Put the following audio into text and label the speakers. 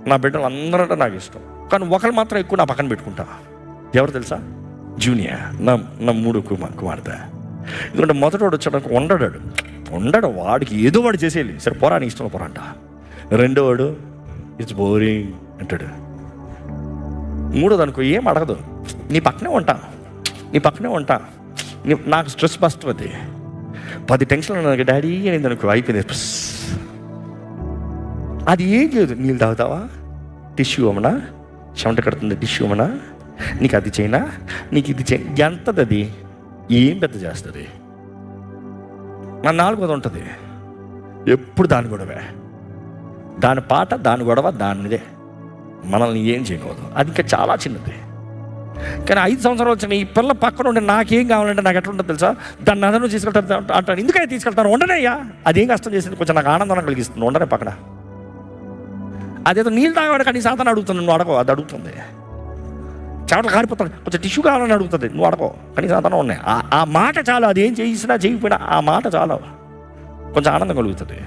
Speaker 1: నా బిడ్డలు అందరూ నాకు ఇష్టం, కానీ ఒకరు మాత్రం ఎక్కువ నా పక్కన పెట్టుకుంటా. ఎవరు తెలుసా? జూనియర్, నా మూడు కుమార్తె. ఎందుకంటే మొదటోడు వచ్చాడు ఉండడు, వాడికి ఏదో వాడు చేసేయాలి, సరే పోరా నీ ఇష్టంలో పోరా అంట. రెండోవాడు ఇట్స్ బోరింగ్ అంటాడు. మూడోది అనుకో ఏం అడగదు, నీ పక్కనే ఉంటా, నాకు స్ట్రెస్ బస్టర్. అది 10 టెన్షన్లు నాకు డాడీ అనేది అనుకో అయిపోయింది. అది ఏం చేయదు. నీళ్ళు తాగుతావా, టిష్యూ అమ్మనా, చెమట కడుతుంది టిష్యూ అమ్మనా, నీకు అది చేయనా, నీకు ఇది చేయి, ఎంతది అది ఏం పెద్ద చేస్తుంది. నా 4వ ఉంటుంది ఎప్పుడు దాని గొడవే, దాని పాట, దాని గొడవ దానిదే, మనల్ని ఏం చేయకూడదు. అది ఇంకా చాలా చిన్నది. కానీ 5 సంవత్సరాలు వచ్చిన ఈ పిల్ల పక్కన ఉంటే నాకేం కావాలంటే నాకు ఎట్లా ఉంటుంది తెలుసా? దాన్ని అదను తీసుకెళ్తాను అంటాను. ఎందుకైనా తీసుకెళ్తాను, ఉండనయ్యా, అదేం కష్టం చేసింది, కొంచెం నాకు ఆనందం కలిగిస్తుంది, ఉండనే పక్కన. అదేదో నీళ్ళు తాగవాడు కానీ సాతాను అడుగుతుంది, నువ్వు అడగవు, అది అడుగుతుంది. చెమటలు కారిపోతాడు, కొంచెం టిష్యూ కావాలని అడుగుతుంది, నువ్వు అడగవు, కానీ సాతాను ఉన్నాయి. ఆ మాట చాలు, అదేం చేసినా చేయకపోయినా ఆ మాట చాలు, కొంచెం ఆనందం కలుగుతుంది.